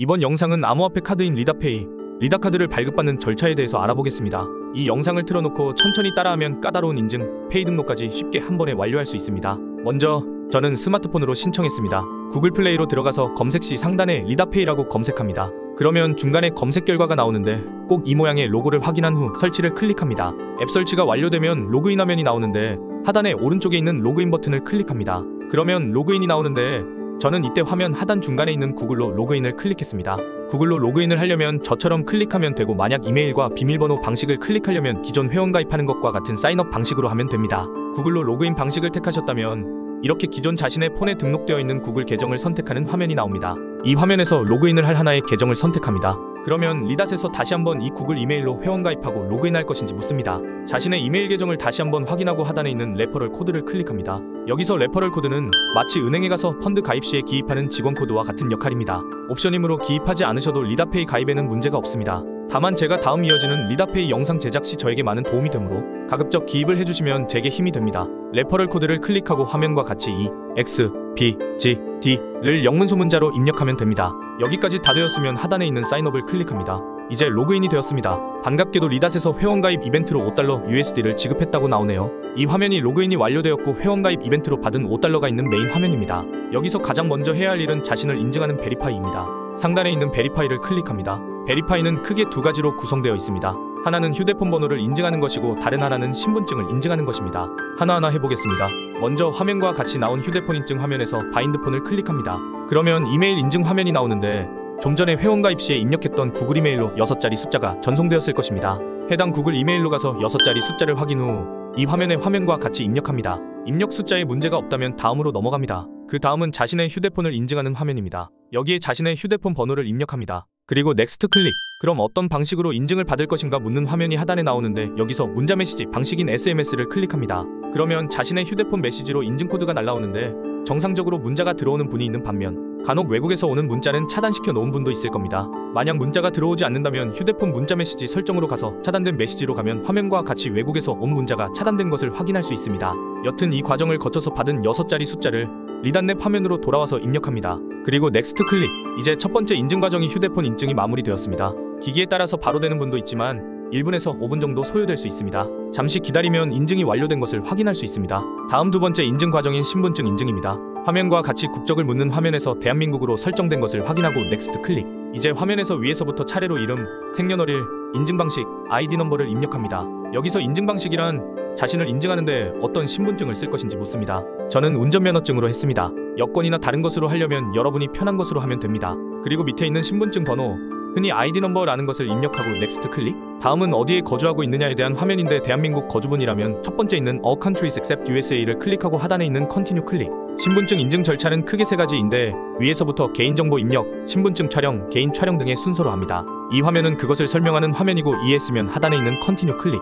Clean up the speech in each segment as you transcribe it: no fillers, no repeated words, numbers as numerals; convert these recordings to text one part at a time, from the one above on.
이번 영상은 암호화폐 카드인 리다페이, 리다카드를 발급받는 절차에 대해서 알아보겠습니다. 이 영상을 틀어놓고 천천히 따라하면 까다로운 인증, 페이 등록까지 쉽게 한 번에 완료할 수 있습니다. 먼저 저는 스마트폰으로 신청했습니다. 구글 플레이로 들어가서 검색 시 상단에 리다페이라고 검색합니다. 그러면 중간에 검색 결과가 나오는데 꼭 이 모양의 로고를 확인한 후 설치를 클릭합니다. 앱 설치가 완료되면 로그인 화면이 나오는데 하단에 오른쪽에 있는 로그인 버튼을 클릭합니다. 그러면 로그인이 나오는데 저는 이때 화면 하단 중간에 있는 구글로 로그인을 클릭했습니다. 구글로 로그인을 하려면 저처럼 클릭하면 되고, 만약 이메일과 비밀번호 방식을 클릭하려면 기존 회원 가입하는 것과 같은 사인업 방식으로 하면 됩니다. 구글로 로그인 방식을 택하셨다면 이렇게 기존 자신의 폰에 등록되어 있는 구글 계정을 선택하는 화면이 나옵니다. 이 화면에서 로그인을 할 하나의 계정을 선택합니다. 그러면 리닷에서 다시 한번 이 구글 이메일로 회원 가입하고 로그인할 것인지 묻습니다. 자신의 이메일 계정을 다시 한번 확인하고 하단에 있는 레퍼럴 코드를 클릭합니다. 여기서 레퍼럴 코드는 마치 은행에 가서 펀드 가입 시에 기입하는 직원 코드와 같은 역할입니다. 옵션이므로 기입하지 않으셔도 리다페이 가입에는 문제가 없습니다. 다만 제가 다음 이어지는 리다페이 영상 제작 시 저에게 많은 도움이 되므로 가급적 기입을 해주시면 제게 힘이 됩니다. 레퍼럴 코드를 클릭하고 화면과 같이 EXPGD를 영문소문자로 입력하면 됩니다. 여기까지 다 되었으면 하단에 있는 사인업을 클릭합니다. 이제 로그인이 되었습니다. 반갑게도 리닷에서 회원가입 이벤트로 $5 USD를 지급했다고 나오네요. 이 화면이 로그인이 완료되었고 회원가입 이벤트로 받은 $5가 있는 메인 화면입니다. 여기서 가장 먼저 해야 할 일은 자신을 인증하는 베리파이입니다. 상단에 있는 베리파이를 클릭합니다. 베리파이는 크게 두 가지로 구성되어 있습니다. 하나는 휴대폰 번호를 인증하는 것이고 다른 하나는 신분증을 인증하는 것입니다. 하나하나 해보겠습니다. 먼저 화면과 같이 나온 휴대폰 인증 화면에서 바인드폰을 클릭합니다. 그러면 이메일 인증 화면이 나오는데 좀 전에 회원가입 시에 입력했던 구글 이메일로 6자리 숫자가 전송되었을 것입니다. 해당 구글 이메일로 가서 6자리 숫자를 확인 후 이 화면에 화면과 같이 입력합니다. 입력 숫자에 문제가 없다면 다음으로 넘어갑니다. 그 다음은 자신의 휴대폰을 인증하는 화면입니다. 여기에 자신의 휴대폰 번호를 입력합니다. 그리고 넥스트 클릭. 그럼 어떤 방식으로 인증을 받을 것인가 묻는 화면이 하단에 나오는데 여기서 문자메시지 방식인 SMS를 클릭합니다. 그러면 자신의 휴대폰 메시지로 인증 코드가 날라오는데 정상적으로 문자가 들어오는 분이 있는 반면 간혹 외국에서 오는 문자는 차단시켜 놓은 분도 있을 겁니다. 만약 문자가 들어오지 않는다면 휴대폰 문자 메시지 설정으로 가서 차단된 메시지로 가면 화면과 같이 외국에서 온 문자가 차단된 것을 확인할 수 있습니다. 여튼 이 과정을 거쳐서 받은 6자리 숫자를 리닷넷 화면으로 돌아와서 입력합니다. 그리고 넥스트 클릭. 이제 첫 번째 인증 과정이 휴대폰 인증이 마무리되었습니다. 기기에 따라서 바로 되는 분도 있지만 1분에서 5분 정도 소요될 수 있습니다. 잠시 기다리면 인증이 완료된 것을 확인할 수 있습니다. 다음 두 번째 인증 과정인 신분증 인증입니다. 화면과 같이 국적을 묻는 화면에서 대한민국으로 설정된 것을 확인하고 넥스트 클릭. 이제 화면에서 위에서부터 차례로 이름, 생년월일, 인증 방식, 아이디 넘버를 입력합니다. 여기서 인증 방식이란 자신을 인증하는데 어떤 신분증을 쓸 것인지 묻습니다. 저는 운전면허증으로 했습니다. 여권이나 다른 것으로 하려면 여러분이 편한 것으로 하면 됩니다. 그리고 밑에 있는 신분증 번호, 흔히 아이디 넘버라는 것을 입력하고 넥스트 클릭. 다음은 어디에 거주하고 있느냐에 대한 화면인데 대한민국 거주분이라면 첫 번째 있는 All Countries Except USA를 클릭하고 하단에 있는 Continue 클릭. 신분증 인증 절차는 크게 세 가지인데 위에서부터 개인정보 입력, 신분증 촬영, 개인 촬영 등의 순서로 합니다. 이 화면은 그것을 설명하는 화면이고 이해했으면 하단에 있는 Continue 클릭.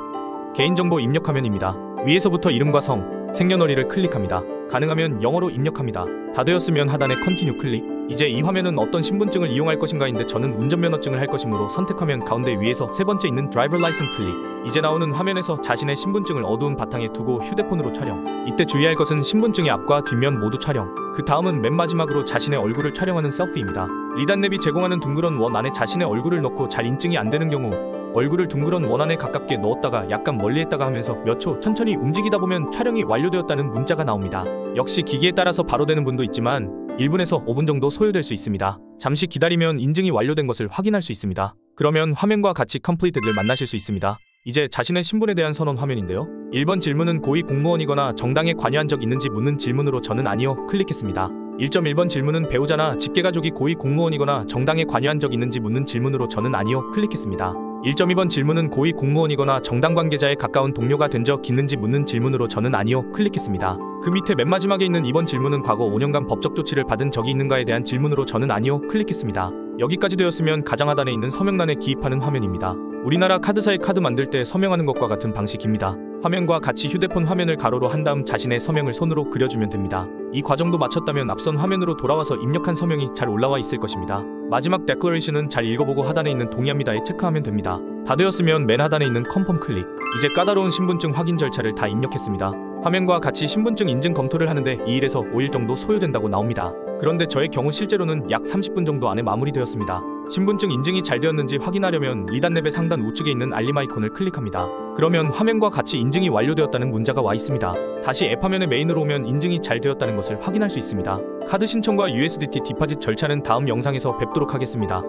개인정보 입력 화면입니다. 위에서부터 이름과 성, 생년월일을 클릭합니다. 가능하면 영어로 입력합니다. 다 되었으면 하단에 Continue 클릭. 이제 이 화면은 어떤 신분증을 이용할 것인가인데 저는 운전면허증을 할 것이므로 선택하면 가운데 위에서 세 번째 있는 Driver License 클릭. 이제 나오는 화면에서 자신의 신분증을 어두운 바탕에 두고 휴대폰으로 촬영. 이때 주의할 것은 신분증의 앞과 뒷면 모두 촬영. 그 다음은 맨 마지막으로 자신의 얼굴을 촬영하는 셀피입니다. 리닷넷이 제공하는 둥그런 원 안에 자신의 얼굴을 넣고 잘 인증이 안 되는 경우 얼굴을 둥그런 원 안에 가깝게 넣었다가 약간 멀리 했다가 하면서 몇 초 천천히 움직이다 보면 촬영이 완료되었다는 문자가 나옵니다. 역시 기기에 따라서 바로 되는 분도 있지만 1분에서 5분 정도 소요될 수 있습니다. 잠시 기다리면 인증이 완료된 것을 확인할 수 있습니다. 그러면 화면과 같이 컴플리트를 만나실 수 있습니다. 이제 자신의 신분에 대한 선언 화면인데요. 1번 질문은 고위 공무원이거나 정당에 관여한 적 있는지 묻는 질문으로 저는 아니요 클릭했습니다. 1.1번 질문은 배우자나 직계가족이 고위 공무원이거나 정당에 관여한 적 있는지 묻는 질문으로 저는 아니요 클릭했습니다. 1.2번 질문은 고위 공무원이거나 정당 관계자에 가까운 동료가 된 적 있는지 묻는 질문으로 저는 아니요 클릭했습니다. 그 밑에 맨 마지막에 있는 2번 질문은 과거 5년간 법적 조치를 받은 적이 있는가에 대한 질문으로 저는 아니요 클릭했습니다. 여기까지 되었으면 가장 하단에 있는 서명란에 기입하는 화면입니다. 우리나라 카드사의 카드 만들 때 서명하는 것과 같은 방식입니다. 화면과 같이 휴대폰 화면을 가로로 한 다음 자신의 서명을 손으로 그려주면 됩니다. 이 과정도 마쳤다면 앞선 화면으로 돌아와서 입력한 서명이 잘 올라와 있을 것입니다. 마지막 데클레이션은 잘 읽어보고 하단에 있는 동의합니다에 체크하면 됩니다. 다 되었으면 맨 하단에 있는 컨펌 클릭. 이제 까다로운 신분증 확인 절차를 다 입력했습니다. 화면과 같이 신분증 인증 검토를 하는데 2일에서 5일 정도 소요된다고 나옵니다. 그런데 저의 경우 실제로는 약 30분 정도 안에 마무리되었습니다. 신분증 인증이 잘 되었는지 확인하려면 리단랩의 상단 우측에 있는 알림 아이콘을 클릭합니다. 그러면 화면과 같이 인증이 완료되었다는 문자가 와 있습니다. 다시 앱 화면의 메인으로 오면 인증이 잘 되었다는 것을 확인할 수 있습니다. 카드 신청과 USDT 디파짓 절차는 다음 영상에서 뵙도록 하겠습니다.